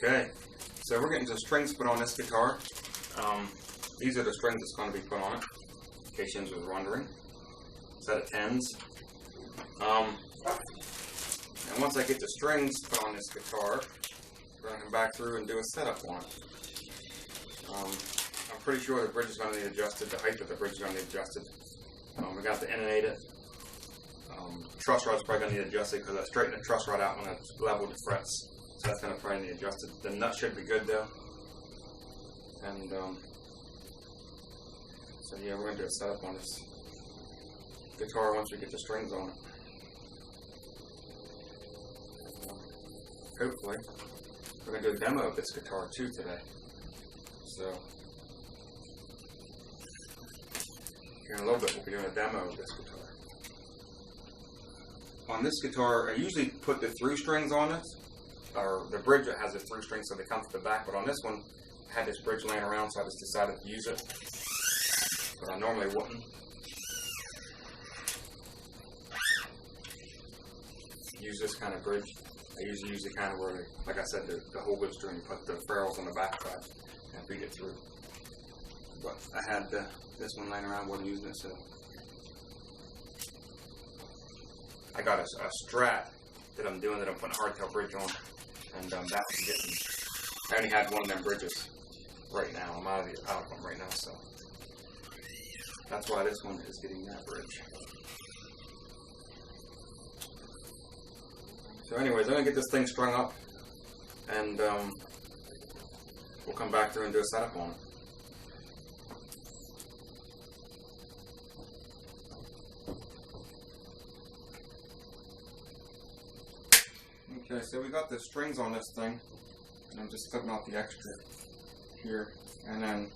Okay, so we're getting some strings put on this guitar. These are the strings that's going to be put on it, in case you was wondering. Set of 10s. And once I get the strings put on this guitar, we're going to come back through and do a setup on it. I'm pretty sure the bridge is going to need adjusted, the height of the bridge is going to need adjusted. We got to intonate it. Truss rod's probably going to need adjusted because I straightened the truss rod out when I leveled the frets. So that's going to probably need adjusted. The nut should be good though. And so yeah, we're going to do a setup on this guitar once we get the strings on it. Hopefully, we're going to do a demo of this guitar too today. So here in a little bit we'll be doing a demo of this guitar. On this guitar, I usually put the through strings on it, or the bridge that has the through strings so they come to the back, but on this one I had this bridge laying around, so I just decided to use it, but I normally wouldn't. Use this kind of bridge. I usually use the kind of where, like I said, the whole wood string, you put the ferrules on the back side and feed it through. But I had this one laying around, wasn't using it, so I got a Strat that I'm doing, that I'm putting a hardtail bridge on, and that's getting. I only had one of them bridges right now. I'm out of them right now, so that's why this one is getting that bridge. So anyways, I'm going to get this thing strung up, and we'll come back through and do a setup on it. Okay, so we got the strings on this thing, and I'm just cutting off the extra here, and then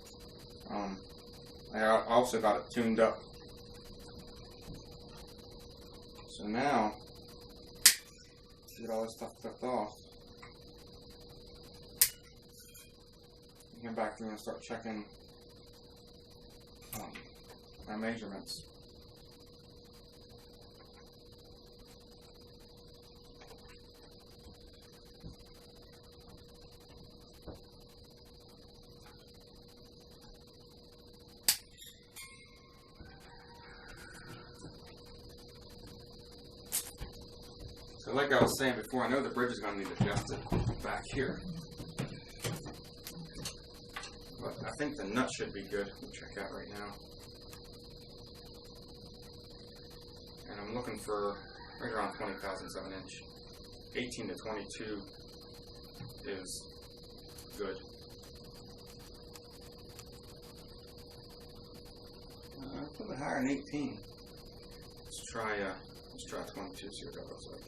I also got it tuned up. So now, to get all this stuff clipped off, you come back through and start checking my measurements. So like I was saying before, I know the bridge is going to need adjusted back here. But I think the nut should be good. We'll check out right now. And I'm looking for right around 20 thousandths of an inch. 18 to 22 is good. A little bit higher than 18. Let's try 22, see what that looks like.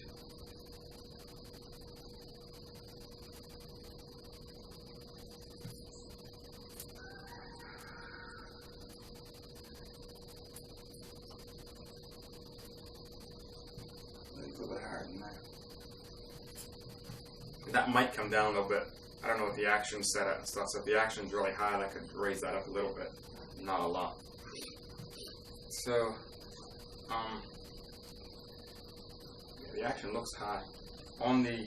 A little bit higher than that. That might come down a little bit. I don't know what the action's set at and stuff, so if the action's really high, I could raise that up a little bit. Not a lot. So, yeah, the action looks high. On the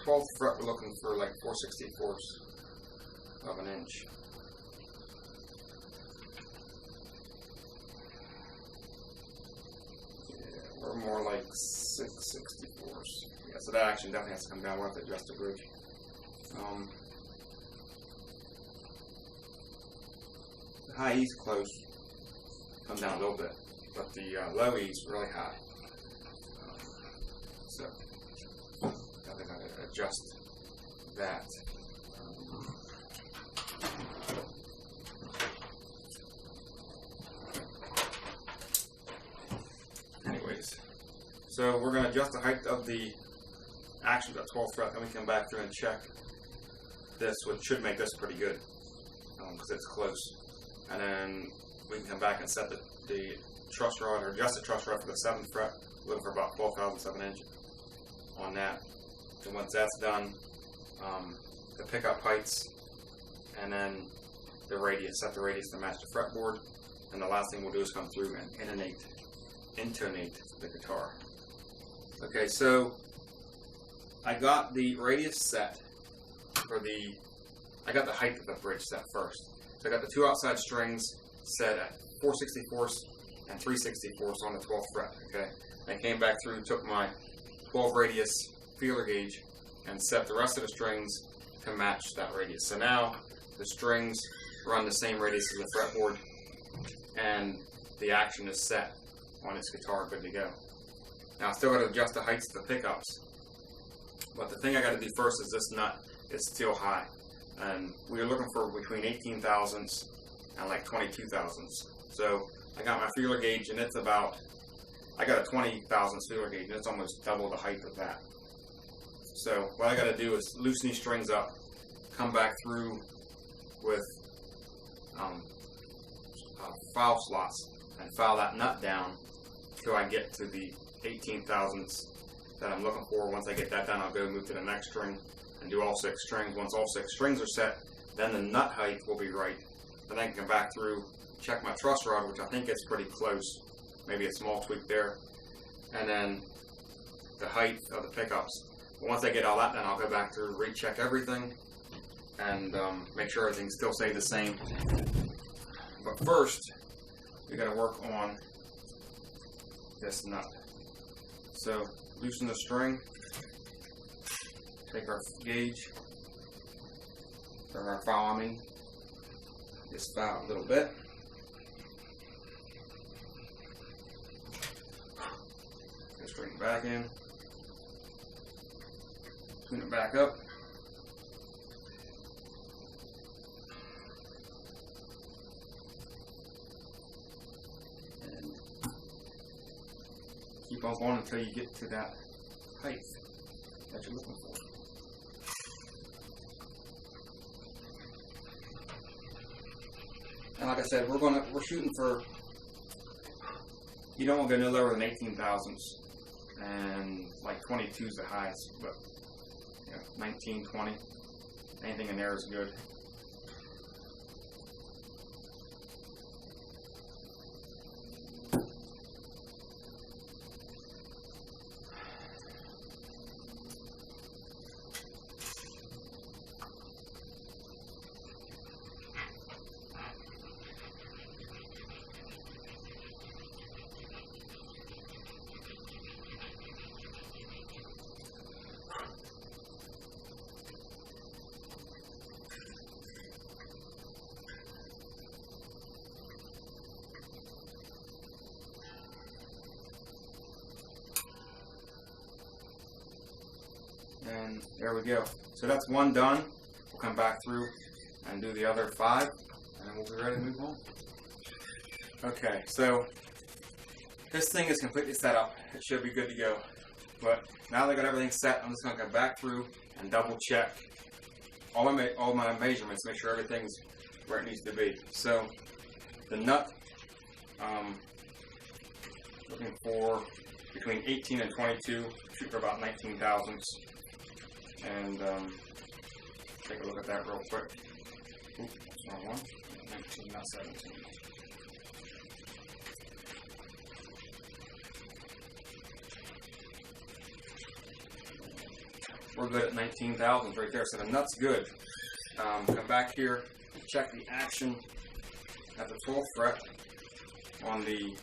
12th fret, we're looking for like 4/64 of an inch. Yeah, we're more like 6/64. Yeah, so that action definitely has to come down. We'll have to adjust the bridge. The high E's close, come down a little bit, but the low E's really high. So I'm going to adjust that. Anyways, so we're going to adjust the height of the action to the 12th fret, then we come back through and check this, which should make this pretty good because it's close. And then we can come back and set the truss rod, or adjust the truss rod for the 7th fret, looking for about 12 thousandths of an inch on that. And once that's done, the pickup heights, and then the radius, set the radius to match the fretboard. And the last thing we'll do is come through and intonate the guitar. Okay, so I got the radius set for I got the height of the bridge set first. So I got the 2 outside strings set at 4/64 and 3/64 on the 12th fret. Okay, I came back through, took my 12 radius feeler gauge, and set the rest of the strings to match that radius. So now the strings run the same radius as the fretboard, and the action is set on its guitar, good to go. Now I still got to adjust the heights of the pickups, but the thing I got to do first is this nut is still high, and we are looking for between 18 thousandths and like 22 thousandths. So I got my feeler gauge, and it's about, I got a 20 thousandths feeler gauge, and it's almost double the height of that. So what I got to do is loosen these strings up, come back through with file slots, and file that nut down till I get to the 18 thousandths that I'm looking for. Once I get that done, I'll go move to the next string and do all 6 strings. Once all 6 strings are set, then the nut height will be right. Then I can come back through, check my truss rod, which I think is pretty close, maybe a small tweak there, and then the height of the pickups. But once I get all that done, I'll go back through, recheck everything, and make sure everything still stays the same. But first, we got to work on this nut. So loosen the string, take our gauge, or our file, just file a little bit. Go straighten back in, tune it back up. And keep on going until you get to that height that you're looking for. And like I said, we're shooting for, you don't want to go no lower than 18 thousandths, and like 22 is the highest, but 19, 20, anything in there is good. And there we go. So that's one done. We'll come back through and do the other 5, and then we'll be ready to move on. Okay, so this thing is completely set up. It should be good to go. But now that I got everything set, I'm just going to come back through and double check all my measurements, make sure everything's where it needs to be. So the nut, looking for between 18 and 22, shoot for about 19 thousandths. And take a look at that real quick. Oops, wrong one. 19, not 17. We're good at 19 thousandths right there, so the nut's good. Come back here and check the action at the 12th fret on the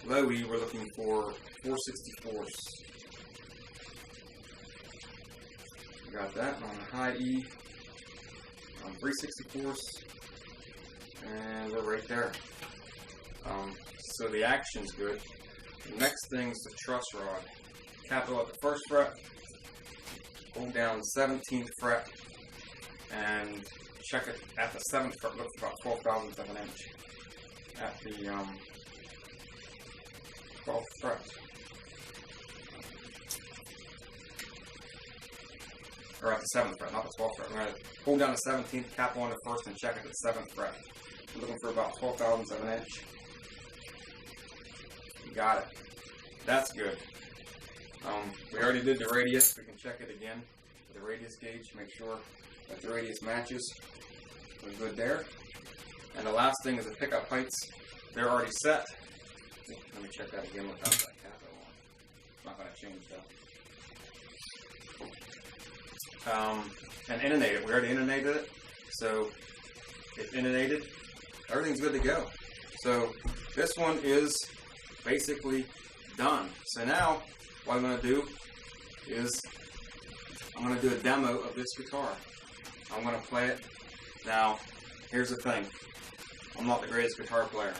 low E. We're looking for 4/64. Got that. On the high E, 3/64, and we're right there. So the action's good. The next thing is the truss rod. Capital at the 1st fret, hold down the 17th fret, and check it at the 7th fret. Looks about 12,000ths of an inch at the 12th fret. Or at the 7th fret, not the 12th fret. We're going to hold down the 17th, capital on the 1st, and check it at the 7th fret. We're looking for about 12,000ths of an inch. You got it. That's good. We already did the radius. We can check it again with the radius gauge. Make sure that the radius matches. We're good there. And the last thing is the pickup heights. They're already set. Let me check that again without that capital on. It's not going to change though. And intonated. We already intonated it. So it's intonated. Everything's good to go. So this one is basically done. So now what I'm going to do is I'm going to do a demo of this guitar. I'm going to play it. Now, here's the thing. I'm not the greatest guitar player.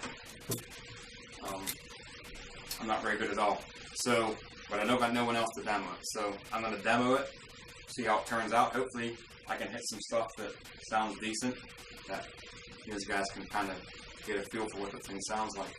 I'm not very good at all. So, but I know got no one else to demo it. So I'm going to demo it, see how it turns out. Hopefully I can hit some stuff that sounds decent, that you guys can kind of get a feel for what the thing sounds like.